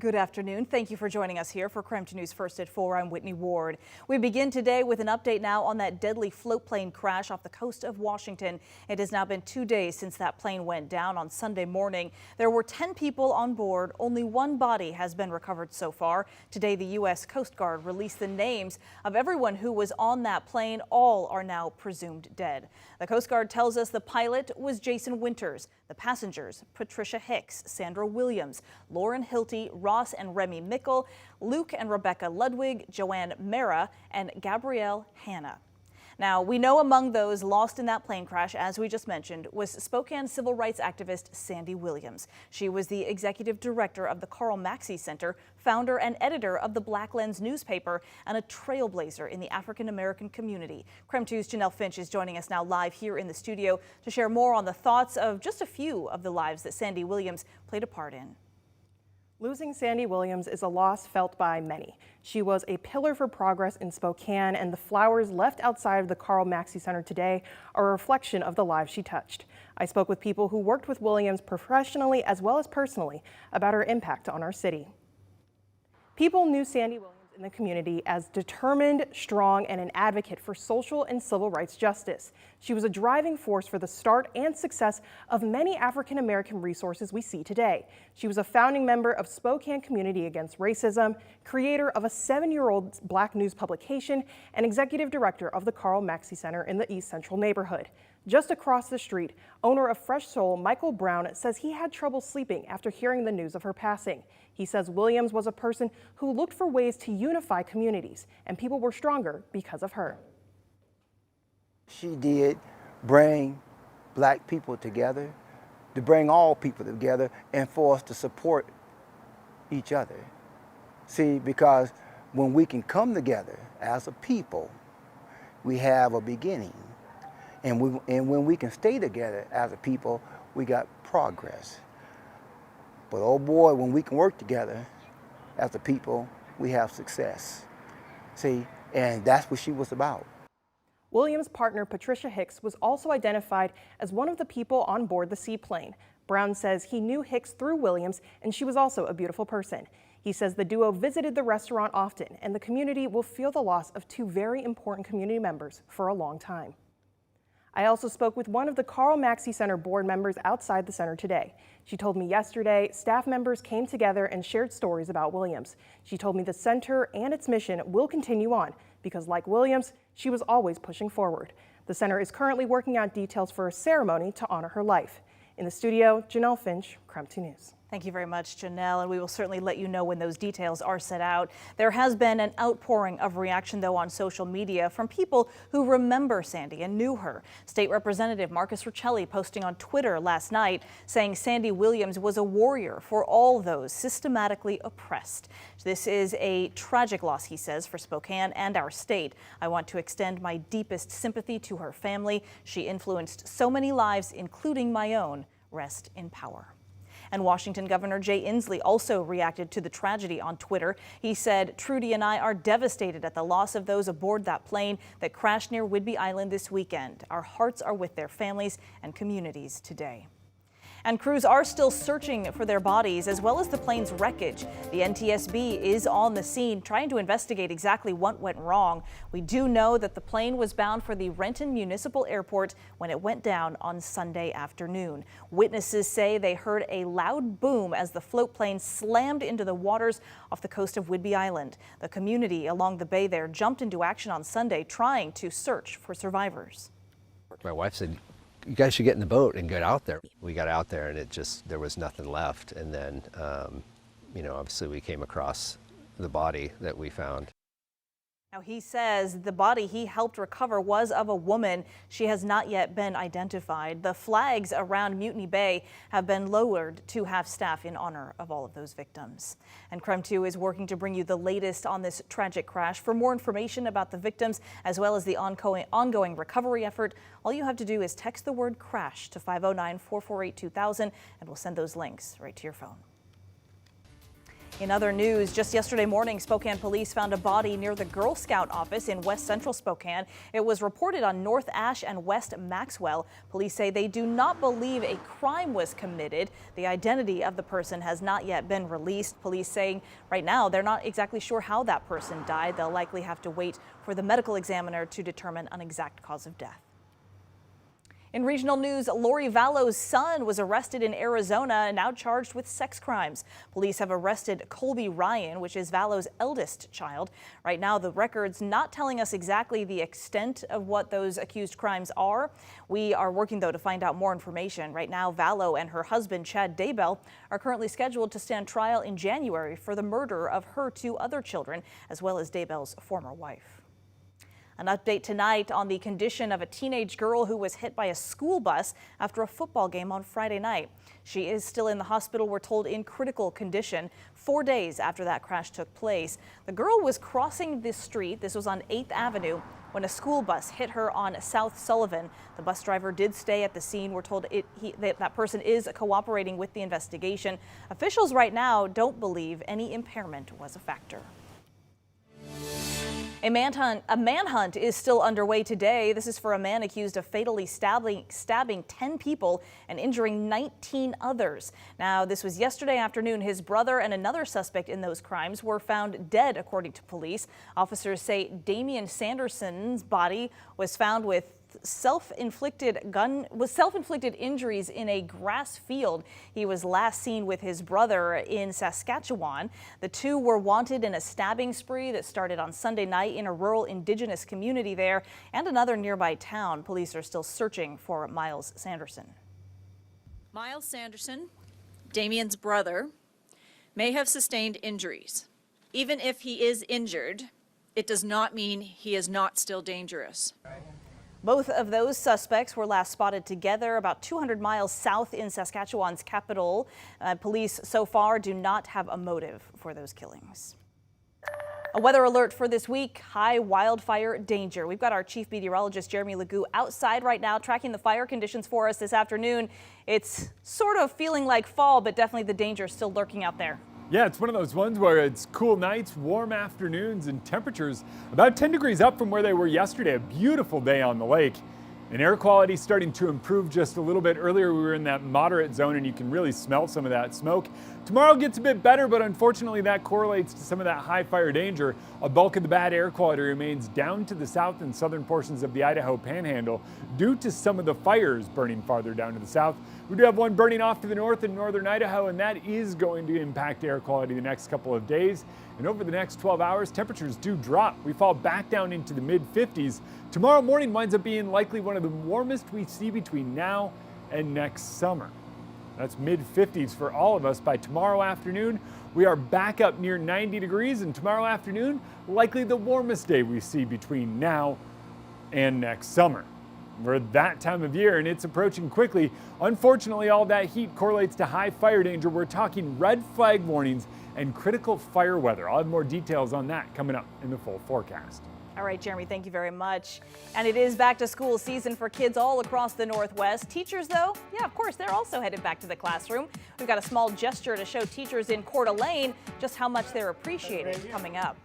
Good afternoon. Thank you for joining us here for KREM 2 News First at 4. I'm Whitney Ward. We begin today with an update now on that deadly float plane crash off the coast of Washington. It has now been 2 days since that plane went down on Sunday morning. There were 10 people on board. Only one body has been recovered so far. Today, the U.S. Coast Guard released the names of everyone who was on that plane. All are now presumed dead. The Coast Guard tells us the pilot was Jason Winters. The passengers, Patricia Hicks, Sandra Williams, Lauren Hilty, Ross and Remy Mickle, Luke and Rebecca Ludwig, Joanne Mara, and Gabrielle Hanna. Now, we know among those lost in that plane crash, as we just mentioned, was Spokane civil rights activist Sandy Williams. She was the executive director of the Carl Maxey Center, founder and editor of the Black Lens newspaper, and a trailblazer in the African-American community. KREM 2's Janelle Finch is joining us now live here in the studio to share more on the thoughts of just a few of the lives that Sandy Williams played a part in. Losing Sandy Williams is a loss felt by many. She was a pillar for progress in Spokane, and the flowers left outside of the Carl Maxey Center today are a reflection of the lives she touched. I spoke with people who worked with Williams professionally as well as personally about her impact on our city. People knew Sandy Williams in the community as determined, strong, and an advocate for social and civil rights justice. She was a driving force for the start and success of many African-American resources we see today. She was a founding member of Spokane Community Against Racism, creator of a 7-year-old Black news publication, and executive director of the Carl Maxey Center in the East Central neighborhood. Just across the street, owner of Fresh Soul, Michael Brown, says he had trouble sleeping after hearing the news of her passing. He says Williams was a person who looked for ways to unify communities, and people were stronger because of her. She did bring Black people together, to bring all people together, and for us to support each other. See, because when we can come together as a people, we have a beginning. And when we can stay together as a people, we got progress. But oh boy, when we can work together as a people, we have success. See, and that's what she was about. Williams' partner Patricia Hicks was also identified as one of the people on board the seaplane. Brown says he knew Hicks through Williams, and she was also a beautiful person. He says the duo visited the restaurant often, and the community will feel the loss of two very important community members for a long time. I also spoke with one of the Carl Maxey Center board members outside the center today. She told me yesterday staff members came together and shared stories about Williams. She told me the center and its mission will continue on because, like Williams, she was always pushing forward. The center is currently working out details for a ceremony to honor her life. In the studio, Janelle Finch, KREM 2 News. Thank you very much, Janelle, and we will certainly let you know when those details are set out. There has been an outpouring of reaction, though, on social media from people who remember Sandy and knew her. State Representative Marcus Riccelli posting on Twitter last night saying Sandy Williams was a warrior for all those systematically oppressed. This is a tragic loss, he says, for Spokane and our state. I want to extend my deepest sympathy to her family. She influenced so many lives, including my own. Rest in power. And Washington Governor Jay Inslee also reacted to the tragedy on Twitter. He said, Trudy and I are devastated at the loss of those aboard that plane that crashed near Whidbey Island this weekend. Our hearts are with their families and communities today. And crews are still searching for their bodies as well as the plane's wreckage. The NTSB is on the scene trying to investigate exactly what went wrong. We do know that the plane was bound for the Renton Municipal Airport when it went down on Sunday afternoon. Witnesses say they heard a loud boom as the float plane slammed into the waters off the coast of Whidbey Island. The community along the bay there jumped into action on Sunday trying to search for survivors. My wife said, you guys should get in the boat and get out there. We got out there and there was nothing left. And then, obviously we came across the body that we found. Now, he says the body he helped recover was of a woman. She has not yet been identified. The flags around Mutiny Bay have been lowered to have staff in honor of all of those victims. And KREM 2 is working to bring you the latest on this tragic crash. For more information about the victims, as well as the ongoing recovery effort, all you have to do is text the word crash to 509-448-2000, and we'll send those links right to your phone. In other news, just yesterday morning, Spokane police found a body near the Girl Scout office in West Central Spokane. It was reported on North Ash and West Maxwell. Police say they do not believe a crime was committed. The identity of the person has not yet been released. Police saying right now they're not exactly sure how that person died. They'll likely have to wait for the medical examiner to determine an exact cause of death. In regional news, Lori Vallow's son was arrested in Arizona and now charged with sex crimes. Police have arrested Colby Ryan, which is Vallow's eldest child. Right now, the record's not telling us exactly the extent of what those accused crimes are. We are working, though, to find out more information. Right now, Vallow and her husband, Chad Daybell, are currently scheduled to stand trial in January for the murder of her two other children, as well as Daybell's former wife. An update tonight on the condition of a teenage girl who was hit by a school bus after a football game on Friday night. She is still in the hospital, we're told, in critical condition 4 days after that crash took place. The girl was crossing the street, this was on 8th Avenue, when a school bus hit her on South Sullivan. The bus driver did stay at the scene. We're told that person is cooperating with the investigation. Officials right now don't believe any impairment was a factor. A manhunt is still underway today. This is for a man accused of fatally stabbing 10 people and injuring 19 others. Now, this was yesterday afternoon. His brother and another suspect in those crimes were found dead, according to police. Officers say Damian Sanderson's body was found with self-inflicted injuries in a grass field. He was last seen with his brother in Saskatchewan. The two were wanted in a stabbing spree that started on Sunday night in a rural Indigenous community there and another nearby town. Police are still searching for Miles Sanderson. Miles Sanderson, Damian's brother, may have sustained injuries. Even if he is injured, it does not mean he is not still dangerous. Both of those suspects were last spotted together about 200 miles south in Saskatchewan's capital. Police so far do not have a motive for those killings. A weather alert for this week, high wildfire danger. We've got our chief meteorologist, Jeremy Legou, outside right now tracking the fire conditions for us this afternoon. It's sort of feeling like fall, but definitely the danger is still lurking out there. Yeah, it's one of those ones where it's cool nights, warm afternoons, and temperatures about 10 degrees up from where they were yesterday. A beautiful day on the lake. And air quality starting to improve just a little bit. Earlier we were in that moderate zone and you can really smell some of that smoke. Tomorrow gets a bit better, but unfortunately that correlates to some of that high fire danger. A bulk of the bad air quality remains down to the south and southern portions of the Idaho Panhandle due to some of the fires burning farther down to the south. We do have one burning off to the north in northern Idaho, and that is going to impact air quality the next couple of days. And over the next 12 hours, temperatures do drop. We fall back down into the mid-50s. Tomorrow morning winds up being likely one of the warmest we see between now and next summer. That's mid-50s for all of us. By tomorrow afternoon, we are back up near 90 degrees, and tomorrow afternoon, likely the warmest day we see between now and next summer. We're at that time of year and it's approaching quickly. Unfortunately, all that heat correlates to high fire danger. We're talking red flag warnings and critical fire weather. I'll have more details on that coming up in the full forecast. All right, Jeremy, thank you very much. And it is back to school season for kids all across the Northwest. Teachers, though, yeah, of course, they're also headed back to the classroom. We've got a small gesture to show teachers in Coeur d'Alene just how much they're appreciated coming up.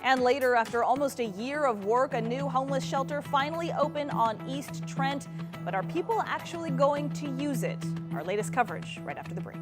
And later, after almost a year of work, a new homeless shelter finally opened on East Trent. But are people actually going to use it? Our latest coverage right after the break.